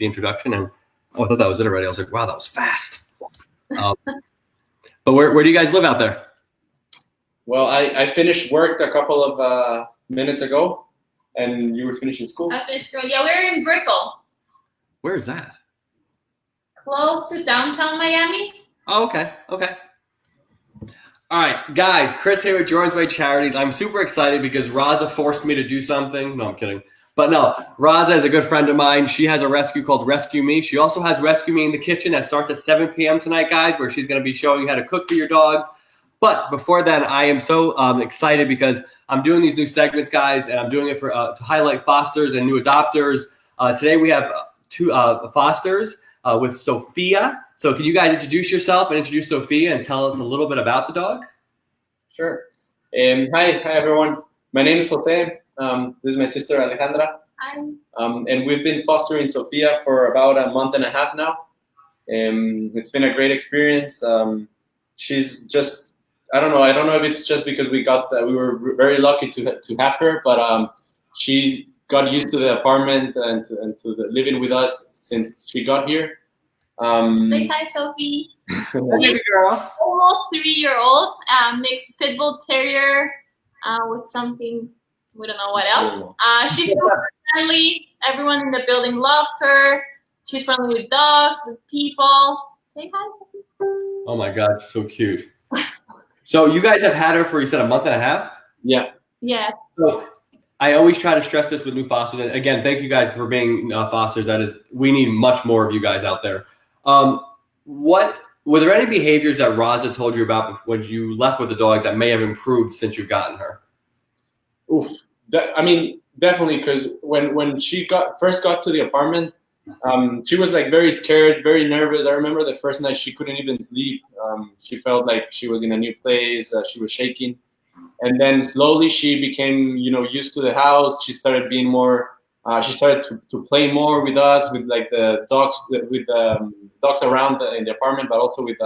the introduction, and I thought that was it already. I was like, wow, that was fast. But where do you guys live out there? Well, I finished work a couple of minutes ago, and you were finishing school? I finished school. Yeah, we're in Brickell. Where is that? Close to downtown Miami. Oh, okay. All right, guys, Chris here with Jordan's Way Charities. I'm super excited because Raza forced me to do something. No, I'm kidding. But no, Raza is a good friend of mine. She has a rescue called Resqme. She also has Resqme in the kitchen that starts at 7 p.m. tonight, guys, where she's going to be showing you how to cook for your dogs. But before then, I am so excited because I'm doing these new segments, guys, and I'm doing it for to highlight fosters and new adopters. Today we have two fosters with Sophia. So can you guys introduce yourself and introduce Sophia and tell us a little bit about the dog? Sure. Hi everyone. My name is Jose. This is my sister Alejandra. Hi. And we've been fostering Sophia for about a month and a half now. It's been a great experience. She's just, I don't know if it's just because we were very lucky to have her, but she got used to the apartment and to living with us since she got here. Say hi, Sophie. Baby girl. Almost 3-year-old, mixed pit bull terrier with something, we don't know what else. She's super friendly. Everyone in the building loves her. She's friendly with dogs, with people. Say hi, Sophie. Oh my God, so cute. So you guys have had her for, you said, a month and a half? Yeah. Yes. So I always try to stress this with new fosters. And again, thank you guys for being fosters. We need much more of you guys out there. Were there any behaviors that Raza told you about when you left with the dog that may have improved since you've gotten her? Oof. Definitely, because when she first got to the apartment, she was like very scared, very nervous. I remember the first night she couldn't even sleep. She felt like she was in a new place. She was shaking. And then slowly she became, used to the house. She started being more. She started to play more with us, with like the dogs, with dogs around in the apartment, but also with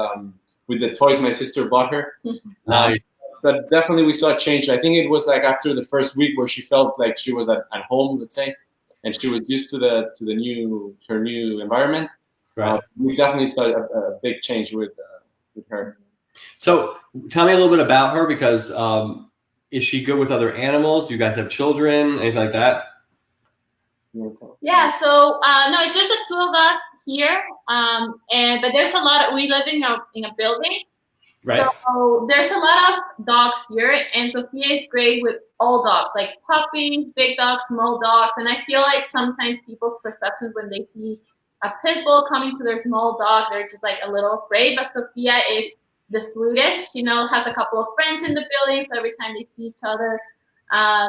the toys my sister bought her. Nice. But definitely we saw a change. I think it was like after the first week where she felt like she was at home, let's say, and she was used to her new environment. Right. We definitely saw a big change with her. So tell me a little bit about her, because is she good with other animals? Do you guys have children, anything like that? Yeah, so no, it's just the two of us here, but there's a lot. We live in a building, right? So there's a lot of dogs here, and Sophia is great with all dogs, like puppies, big dogs, small dogs, and I feel like sometimes people's perceptions when they see a pit bull coming to their small dog, they're just like a little afraid. But Sophia is the sweetest. She has a couple of friends in the building, so every time they see each other,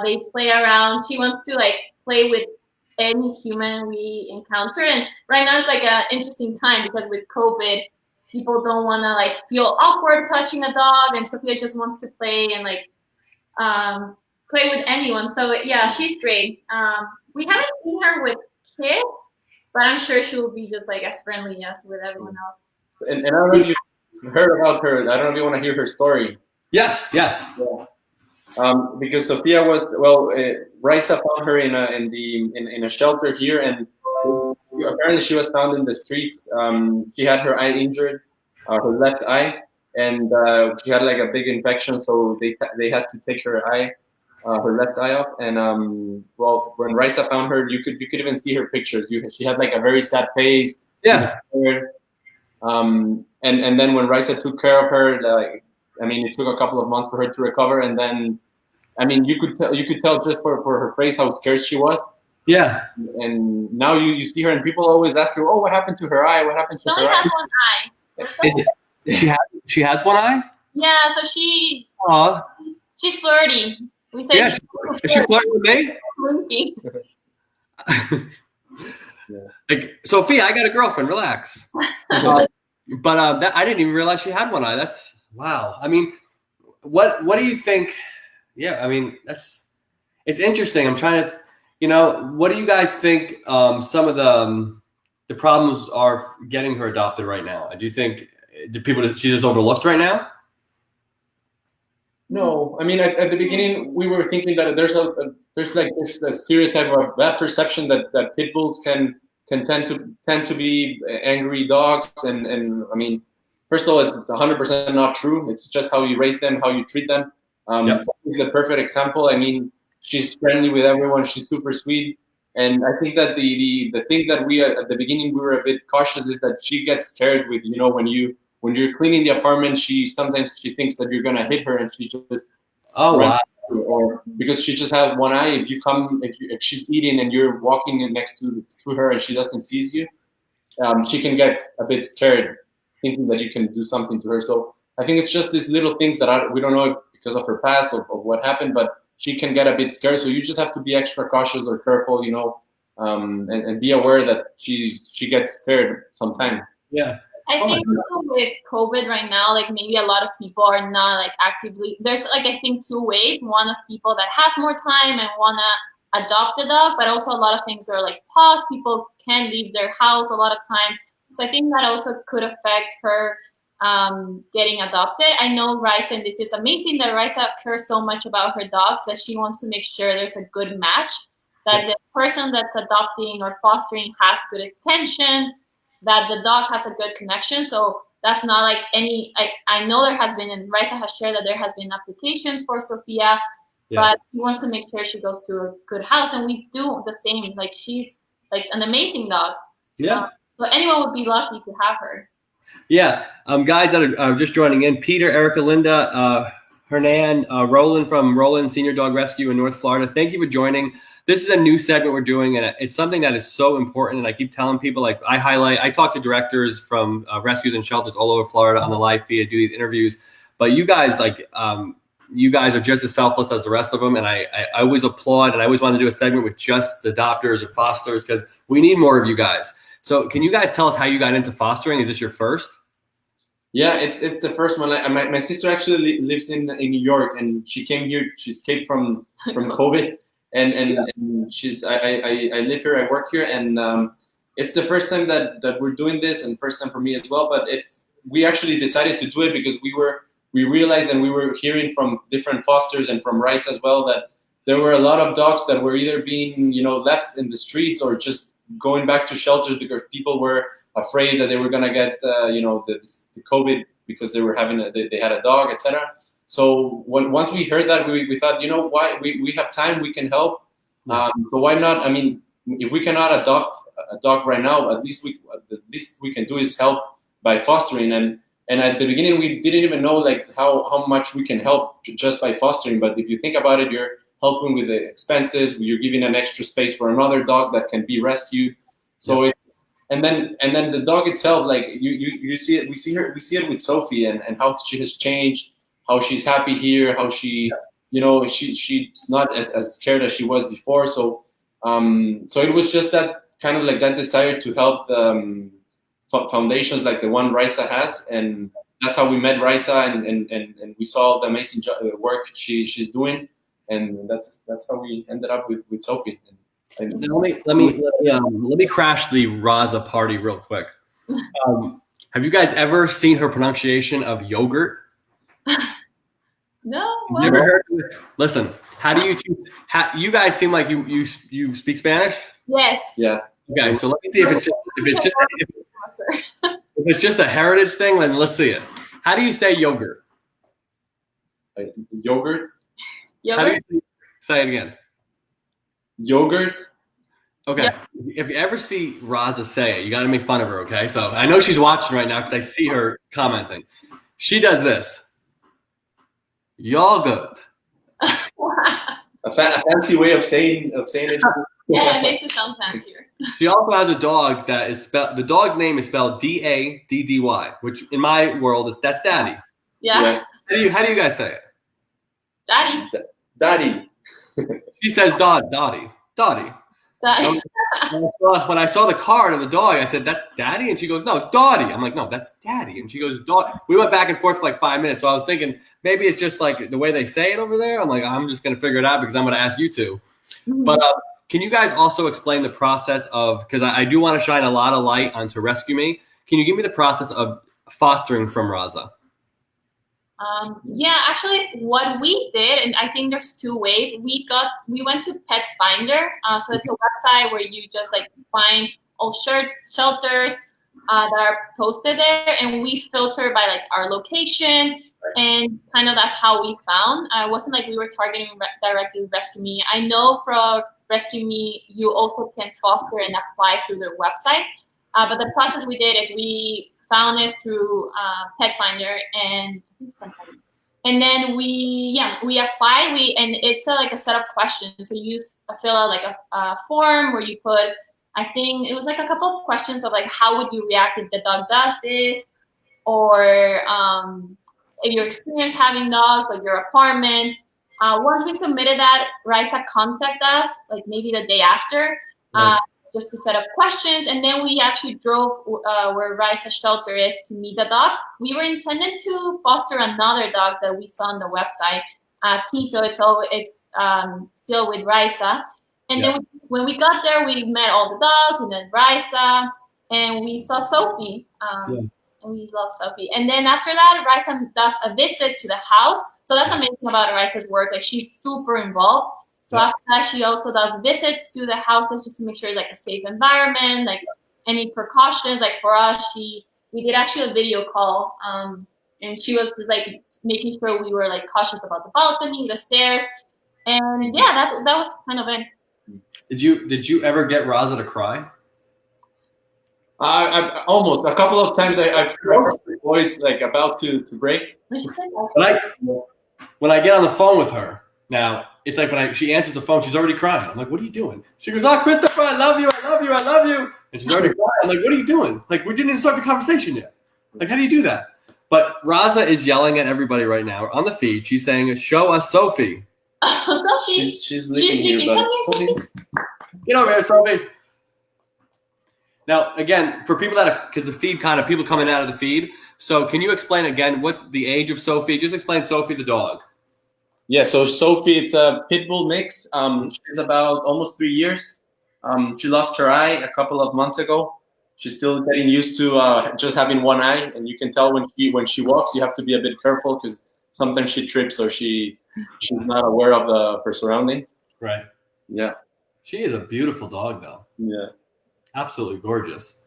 they play around. She wants to like play with any human we encounter, and right now it's like an interesting time because with COVID, people don't want to like feel awkward touching a dog, and Sophia just wants to play and like play with anyone. So yeah, she's great. We haven't seen her with kids, but I'm sure she will be just like as friendly as with everyone else. And I don't know if you heard about her. I don't know if you want to hear her story. Yes. Yeah. Because Sophia was Raisa found her in a shelter here, and apparently she was found in the streets. She had her eye injured, her left eye, and she had like a big infection, so they had to take her left eye off. And when Raisa found her, you could even see her pictures. She had like a very sad face. Yeah. And then when Raisa took care of her, it took a couple of months for her to recover, and then, you could tell just for her face how scared she was. Yeah. And now you see her, and people always ask her, "Oh, what happened to her eye? What happened to her eye?" She only has one eye. She has one eye? Yeah, so she's flirty. We say is she flirting with me? Like, Sophia, I got a girlfriend. Relax. But I didn't even realize she had one eye. That's wow. What do you think? Yeah, it's interesting. I'm trying to, what do you guys think? Some of the problems are getting her adopted right now. Do you think she's just overlooked right now? No, at the beginning we were thinking that there's like this stereotype or that perception that pit bulls can tend tend to be angry dogs, and I mean, first of all, it's 100% not true. It's just how you raise them, how you treat them. Yep. Sophie's the perfect example. I mean, she's friendly with everyone. She's super sweet. And I think that the thing that we at the beginning we were a bit cautious is that she gets scared with, you know, when you're cleaning the apartment, sometimes she thinks that you're gonna hit her, and she just runs. Or because she just has one eye. If she's eating and you're walking next to her and she doesn't see you, she can get a bit scared, thinking that you can do something to her. So I think it's just these little things that we don't know because of her past of what happened, but she can get a bit scared. So you just have to be extra cautious or careful, you know, and be aware that she gets scared sometimes. Yeah. I think with COVID right now, like maybe a lot of people are not like actively. There's like I think two ways. One of people that have more time and wanna adopt a dog, but also a lot of things are like paused. People can't leave their house a lot of times, so I think that also could affect her getting adopted. I know Raisa, and this is amazing that Raisa cares so much about her dogs that she wants to make sure there's a good match, that the person that's adopting or fostering has good intentions, that the dog has a good connection. So that's not like any, like I know there has been, and Raisa has shared that there has been applications for Sophia, but he wants to make sure she goes to a good house, and we do the same. Like she's like an amazing dog. Yeah. So anyone would be lucky to have her. Yeah. Guys that are just joining in, Peter, Erica, Linda, Hernan, Roland from Roland Senior Dog Rescue in North Florida. Thank you for joining. This is a new segment we're doing, and it's something that is so important. And I keep telling people, like I talk to directors from rescues and shelters all over Florida on the live feed. I do these interviews, but you guys you guys are just as selfless as the rest of them. And I always applaud, and I always want to do a segment with just the adopters or fosterers because we need more of you guys. So can you guys tell us how you got into fostering? Is this your first? Yeah, it's the first one. My sister actually lives in New York, and she came here. She escaped from COVID, and she's I live here. I work here, and it's the first time that we're doing this, and first time for me as well. But we actually decided to do it because we realized, and we were hearing from different fosters and from Rice as well, that there were a lot of dogs that were either being left in the streets or just going back to shelters because people were afraid that they were gonna get the COVID because they were they had a dog, etc. So once we heard that, we thought, why we have time, we can help. So why not? I mean, if we cannot adopt a dog right now, at least we can do is help by fostering. And at the beginning, we didn't even know like how much we can help just by fostering. But if you think about it, you're helping with the expenses. You're giving an extra space for another dog that can be rescued. So and then the dog itself, like you see it, we see it with Sophie and how she has changed, how she's happy here, how she she's not as scared as she was before. So so it was just that kind of like that desire to help the foundations like the one Raisa has, and that's how we met Raisa, and we saw the amazing work she's doing, and that's how we ended up with Sophie. Let me crash the Raza party real quick. Have you guys ever seen her pronunciation of yogurt? No. You ever heard of it? Listen, how do you guys seem like you speak Spanish? Yes. Yeah. Okay, so let me see if it's just a heritage thing. Then let's see it. How do you say yogurt? Yogurt. How do you say it again? Yogurt. Okay. Yep. If you ever see Raza say it, you got to make fun of her. Okay. So I know she's watching right now because I see her commenting. She does this. Yogurt. A fancy way of saying it. Yeah, it makes it sound fancier. She also has a dog that is the dog's name is spelled Daddy, which in my world that's Daddy. Yeah. How do you guys say it? Daddy. Daddy. She says Dottie. When I saw the card of the dog, I said, "That's Daddy," and she goes, "No, Dottie." I'm like, "No, that's Daddy," and she goes, "Dottie." We went back and forth for like 5 minutes. So I was thinking maybe it's just like the way they say it over there. I'm like, I'm just gonna figure it out because I'm gonna ask you two. Mm-hmm. But can you guys also explain the process of, because I do want to shine a lot of light onto Resqme. Can you give me the process of fostering from Raza? Yeah, actually what we did, and I think there's two ways. We went to Pet Finder. So it's a website where you just like find all shelters that are posted there, and we filter by like our location, and kind of that's how we found. It wasn't like we were targeting directly Resqme. I know for Resqme, you also can foster and apply through their website, but the process we did is we found it through Pet Finder, and then we apply. And it's like a set of questions. So you fill out like a form where you put, I think it was like a couple of questions of like, how would you react if the dog does this, or if your experience having dogs, like your apartment. Once we submitted that, Risa contacted us like maybe the day after. Right. Just a set of questions, and then we actually drove where Rice's shelter is to meet the dogs. We were intending to foster another dog that we saw on the website, Tito. It's still with Risa. And then when we got there, we met all the dogs, and then Risa, and we saw Sophie. And we love Sophie. And then after that, Risa does a visit to the house. So that's amazing about Risa's work. Like, she's super involved. So after that, she also does visits to the houses just to make sure it's like a safe environment, like any precautions. Like for us, we did actually a video call, and she was just like making sure we were like cautious about the balcony, the stairs, and that was kind of it. Did you ever get Raza to cry? I almost a couple of times. I've heard her voice like about to break. When I get on the phone with her now, it's like when she answers the phone, she's already crying. I'm like, what are you doing? She goes, oh, Christopher, I love you, I love you, I love you. And she's already crying. I'm like, what are you doing? Like, we didn't even start the conversation yet. Like, how do you do that? But Raza is yelling at everybody right now on the feed. She's saying, show us Sophie. Sophie. She's sleeping here, buddy. Get over here, Sophie. Now, again, for people because the feed people coming out of the feed. So can you explain again what the age of Sophie? Just explain Sophie the dog. Yeah, so Sophie, it's a pit bull mix. She's about almost 3 years. She lost her eye a couple of months ago. She's still getting used to just having one eye, and you can tell when she walks, you have to be a bit careful because sometimes she trips or she's not aware of her surroundings. Right. Yeah. She is a beautiful dog, though. Yeah. Absolutely gorgeous.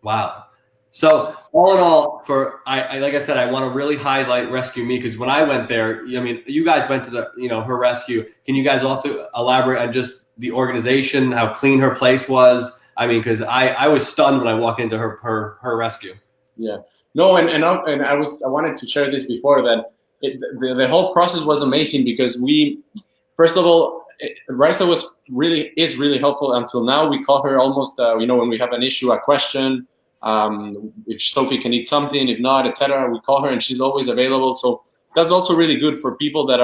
Wow. So all in all, like I said, I want to really highlight Resqme because when I went there, I mean, you guys went to her rescue. Can you guys also elaborate on just the organization, how clean her place was? I mean, because I was stunned when I walked into her rescue. Yeah. No, and I wanted to share this before that the whole process was amazing because first of all, Risa is really helpful until now. We call her almost when we have an issue, a question. If Sophie can eat something, if not, etc., we call her and she's always available. So that's also really good for people that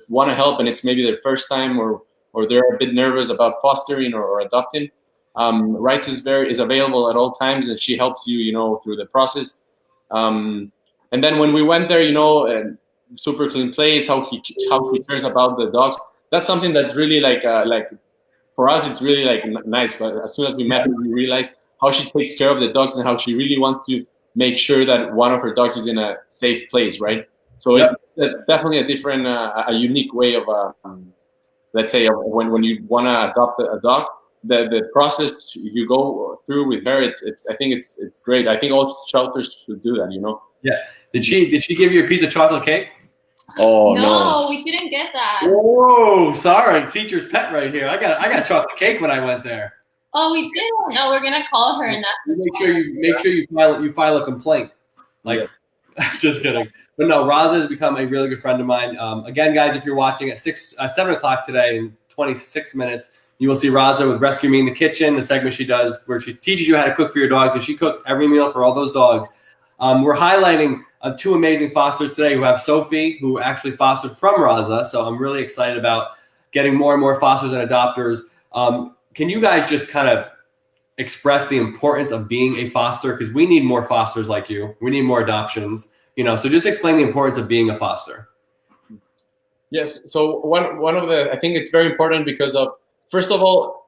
want to help and it's maybe their first time or they're a bit nervous about fostering or adopting. Rice is available at all times and she helps you, through the process. And then when we went there, super clean place, how he cares about the dogs. That's something that's really like for us, it's really like nice. But as soon as we met her, we realized how she takes care of the dogs and how she really wants to make sure that one of her dogs is in a safe place, right? So it's definitely a different, a unique way of, let's say, when you want to adopt a dog, the process you go through with her, I think it's great. I think all shelters should do that, Yeah. Did she give you a piece of chocolate cake? Oh no, we didn't get that. Whoa, sorry, teacher's pet right here. I got chocolate cake when I went there. Oh, we didn't. Oh, we're gonna call her and that's make sure you file a complaint. Just kidding. But no, Raza has become a really good friend of mine. Again, guys, if you're watching at 7 o'clock today in 26 minutes, you will see Raza with Resqme in the kitchen, the segment she does where she teaches you how to cook for your dogs, and she cooks every meal for all those dogs. We're highlighting two amazing fosters today who have Sophie, who actually fostered from Raza. So I'm really excited about getting more and more fosters and adopters. Can you guys just kind of express the importance of being a foster? Because we need more fosters like you. We need more adoptions. So just explain the importance of being a foster. Yes. So one of I think it's very important because of, first of all,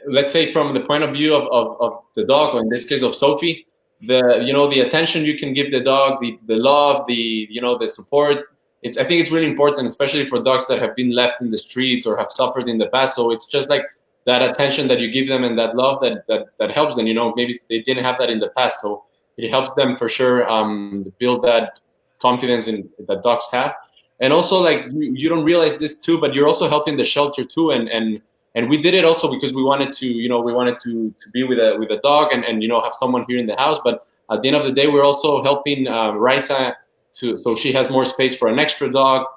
let's say from the point of view of the dog, or in this case of Sophie, the attention you can give the dog, the love, the support. I think it's really important, especially for dogs that have been left in the streets or have suffered in the past. So it's just like that attention that you give them and that love that helps them. Maybe they didn't have that in the past, so it helps them for sure build that confidence in that dogs have. And also, like, you don't realize this too, but you're also helping the shelter too. And we did it also because we wanted to be with a dog and have someone here in the house. But at the end of the day, we're also helping Raisa so she has more space for an extra dog,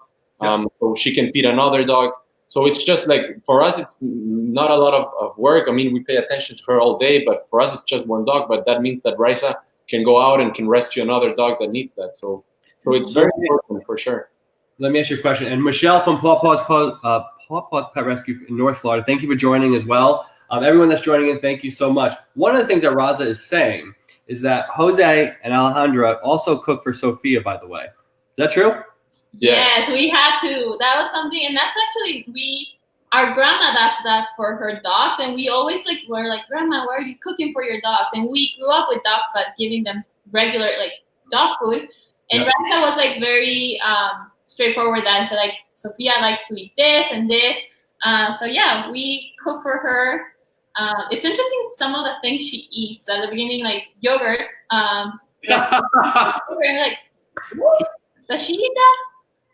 so she can feed another dog. So it's just like, for us, it's not a lot of work. I mean, we pay attention to her all day, but for us, it's just one dog. But that means that Raisa can go out and can rescue another dog that needs that. So it's very important for sure. Let me ask you a question. And Michelle from Paw Paw's Pet Rescue in North Florida, thank you for joining as well. Everyone that's joining in, thank you so much. One of the things that Raza is saying is that Jose and Alejandra also cook for Sophia, by the way. Is that true? Yes, we had to. That was something, and that's actually our grandma does that for her dogs, and we always we're like, Grandma, why are you cooking for your dogs? And we grew up with dogs, but giving them regular dog food. And Raisa was very straightforward and said Sophia likes to eat this and this. So yeah, we cook for her. It's interesting some of the things she eats at the beginning, like yogurt. We're like, does she eat that?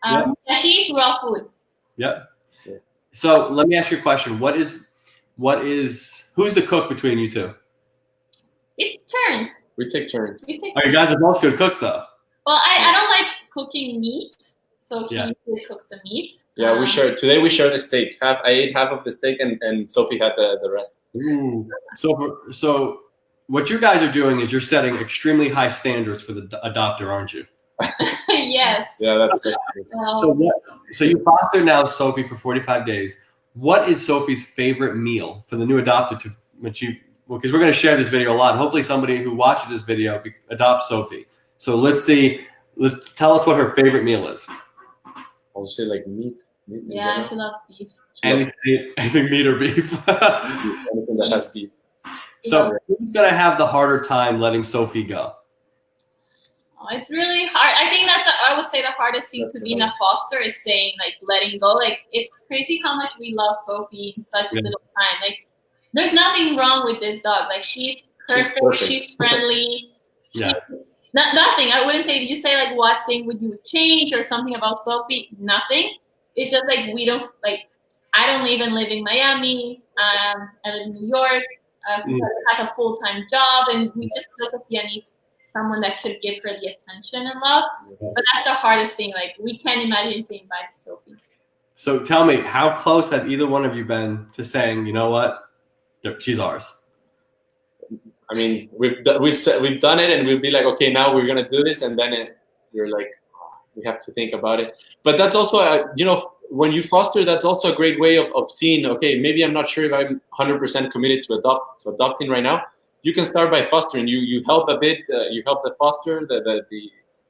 Yeah, she eats raw food. Yep. Yeah. So let me ask you a question. Who's the cook between you two? It turns. We take turns. You guys are both good cooks, though. Well, I don't like cooking meat, so he usually cooks the meat. Yeah, we share. Today we shared the steak. I ate half of the steak, and Sophie had the rest. Ooh. So what you guys are doing is you're setting extremely high standards for the adopter, aren't you? Yes. Yeah, that's it. So you fostered now Sophie for 45 days. What is Sophie's favorite meal for the new adopter? Because we're going to share this video a lot. And hopefully somebody who watches this video adopts Sophie. So let's see. Tell us what her favorite meal is. I'll say meat. Yeah, she loves beef. Anything meat or beef. Anything that has beef. So who's going to have the harder time letting Sophie go? It's really hard. I think I would say the hardest thing to be in a foster is saying letting go. It's crazy how much we love Sophie in such little time. There's nothing wrong with this dog. She's perfect. She's friendly. Nothing. I wouldn't say, if you say what thing would you change or something about Sophie, nothing. It's just we don't I don't even live in Miami. I live in New York. Has a full-time job, and we just feel Sophia needs someone that could give her the attention and love. But that's the hardest thing. We can't imagine saying bye to Sophie. So tell me, how close have either one of you been to saying, you know what, she's ours? I mean, we've done it, and we'll be like, okay, now we're gonna do this, and then you're like, we have to think about it. But that's also, when you foster, that's also a great way of seeing, okay, maybe I'm not sure if I'm 100% committed to adopting right now. You can start by fostering. You help a bit. You help the foster, the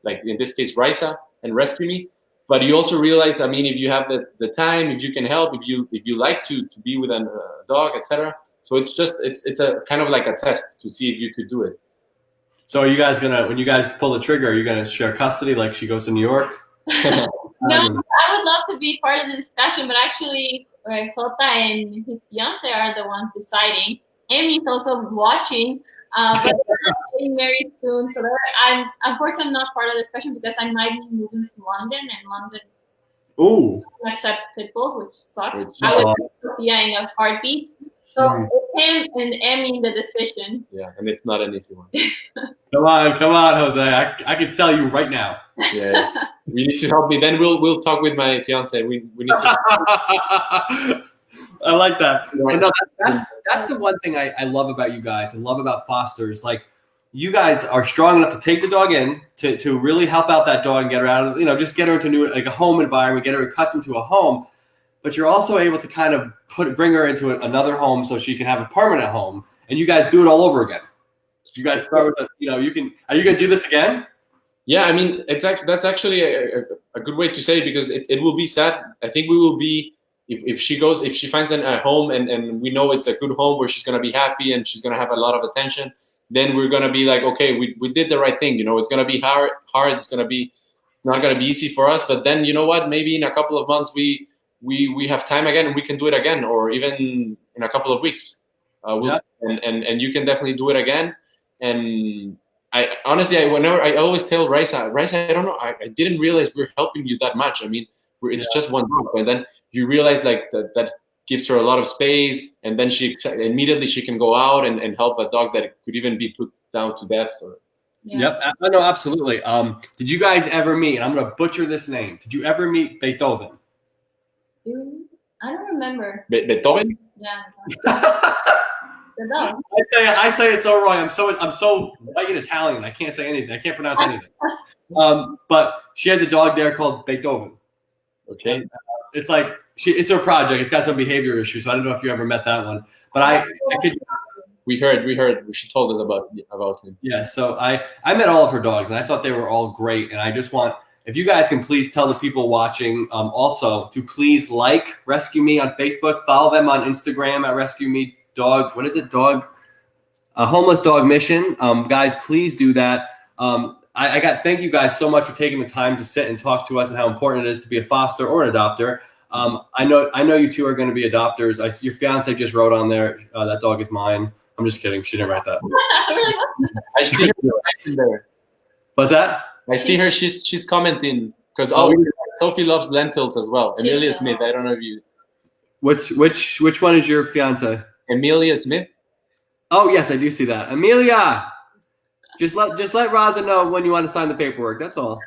in this case, Raisa and Resqme. But you also realize, I mean, if you have the time, if you can help, if you like to be with a dog, etc. So it's a kind of like a test to see if you could do it. So are you guys when you guys pull the trigger, are you gonna share custody like she goes to New York? No, I would love to be part of the discussion, but actually, Jota and his fiance are the ones deciding. Amy's also watching, but they're getting married soon, so I'm unfortunately not part of the discussion because I might be moving to London, and London doesn't accept pit bulls, which sucks. I would put Sophia in a heartbeat. So it's him and Emmy the decision. Yeah, and it's not an easy one. Come on, Jose. I can sell you right now. Yeah, you need to help me. Then we'll talk with my fiance. We need to. I like that. But no, that's the one thing I love about you guys and love about fosters. You guys are strong enough to take the dog in to really help out that dog and get her out of, just get her into a home environment, get her accustomed to a home. But you're also able to kind of bring her into another home so she can have a permanent home, and you guys do it all over again. You guys start with are you going to do this again? Yeah, I mean, that's actually a good way to say it, because it will be sad. I think we will be, if she finds a home and we know it's a good home where she's going to be happy and she's going to have a lot of attention, then we're going to be like, okay, we did the right thing. It's going to be hard. It's going to be not going to be easy for us. But then, you know what? Maybe in a couple of months we have time again and we can do it again. Or even in a couple of weeks. And you can definitely do it again. And I honestly, I always tell Raisa, I don't know, I didn't realize we're helping you that much. I mean, it's just one dog, and then you realize like that gives her a lot of space, and then she immediately can go out and help a dog that could even be put down to death. So. Yeah. Yep. No, absolutely. Did you guys ever meet? And I'm going to butcher this name. Did you ever meet Beethoven? I don't remember. Beethoven? Yeah. I say it so wrong. I'm so white and Italian. I can't say anything. I can't pronounce anything. But she has a dog there called Beethoven. Okay. And, it's like it's her project. It's got some behavior issues. So I don't know if you ever met that one. But we heard. She told us about him. Yeah. So I met all of her dogs, and I thought they were all great. And I just want, if you guys can please tell the people watching also to please like Resqme on Facebook, follow them on Instagram at Resqme Dog. What is it? Homeless Dog Mission. Guys, please do that. Thank you guys so much for taking the time to sit and talk to us and how important it is to be a foster or an adopter. I know you two are going to be adopters. Your fiance just wrote on there, that dog is mine. I'm just kidding. She didn't write that. I see her there. What's that? I see her. She's commenting because Sophie loves lentils as well. Emilia Smith. I don't know if you. Which one is your fiance? Emilia Smith. Oh yes, I do see that. Emilia, just let Raza know when you want to sign the paperwork. That's all.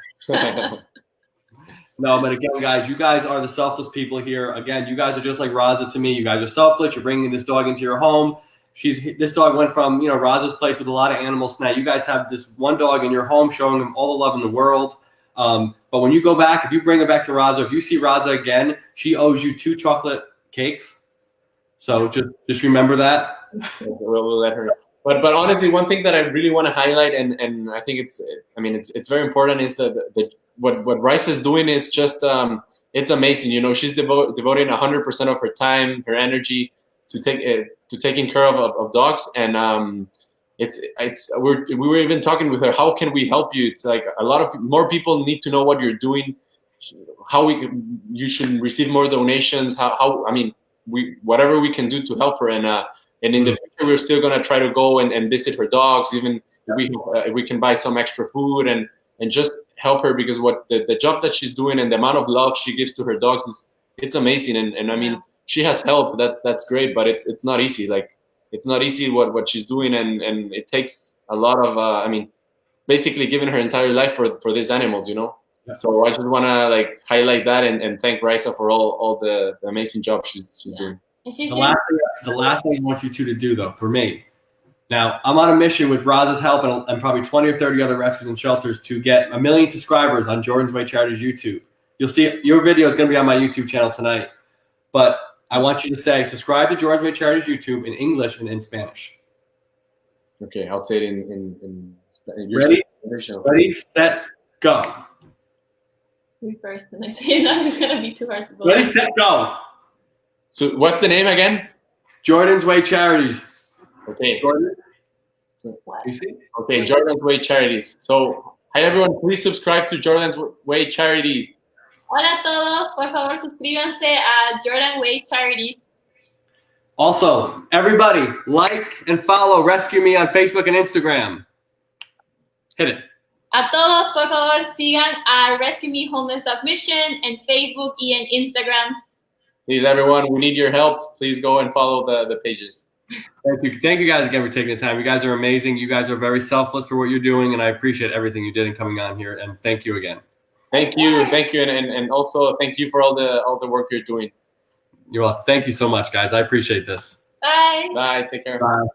No, but again, guys, you guys are the selfless people here. Again, you guys are just like Raza to me. You guys are selfless. You're bringing this dog into your home. This dog went from Raza's place with a lot of animals. Now you guys have this one dog in your home, showing him all the love in the world. But when you go back, if you bring her back to Raza, if you see Raza again, she owes you 2 chocolate cakes. So just remember that. We'll let her. But honestly, one thing that I really want to highlight, and I think it's very important, is that what Rice is doing is just it's amazing. She's devoting 100% of her time, her energy to taking care of dogs, and we were even talking with her. How can we help you? It's like a lot of more people need to know what you're doing. You should receive more donations. Whatever we can do to help her, and in the future we're still gonna try to go and visit her dogs, even if we can buy some extra food and just help her, because what the job that she's doing and the amount of love she gives to her dogs it's amazing, and I mean she has help, that's great, but it's not easy. Like it's not easy what she's doing, and it takes a lot of basically giving her entire life for these animals, Yeah. So I just want to highlight that and thank Raisa for all the amazing job she's doing. The last thing I want you two to do, though, for me. Now, I'm on a mission with Raza's help and probably 20 or 30 other rescues and shelters to get 1 million subscribers on Jordan's Way Charities YouTube. You'll see your video is going to be on my YouTube channel tonight. But I want you to say, subscribe to Jordan's Way Charities YouTube in English and in Spanish. Okay, I'll say it in Ready, set, go. Me first, and I say that it's going to be too hard to believe. Ready, set, go. So what's the name again? Jordan's Way Charities. Okay. Jordan? What? You see? Okay, Jordan's Way Charities. So, hi everyone, please subscribe to Jordan's Way Charity. Hola a todos, por favor suscríbanse a Jordan Way Charities. Also, everybody, like and follow Resqme on Facebook and Instagram. Hit it. A todos, por favor, sigan a Resqme Homeless Dog Mission en Facebook y en Instagram. Please, everyone, we need your help. Please go and follow the pages. Thank you guys again for taking the time. You guys are amazing. You guys are very selfless for what you're doing, and I appreciate everything you did in coming on here. And thank you again. Thank you, and also thank you for all the work you're doing. You're welcome. Thank you so much, guys. I appreciate this. Bye. Bye. Take care. Bye.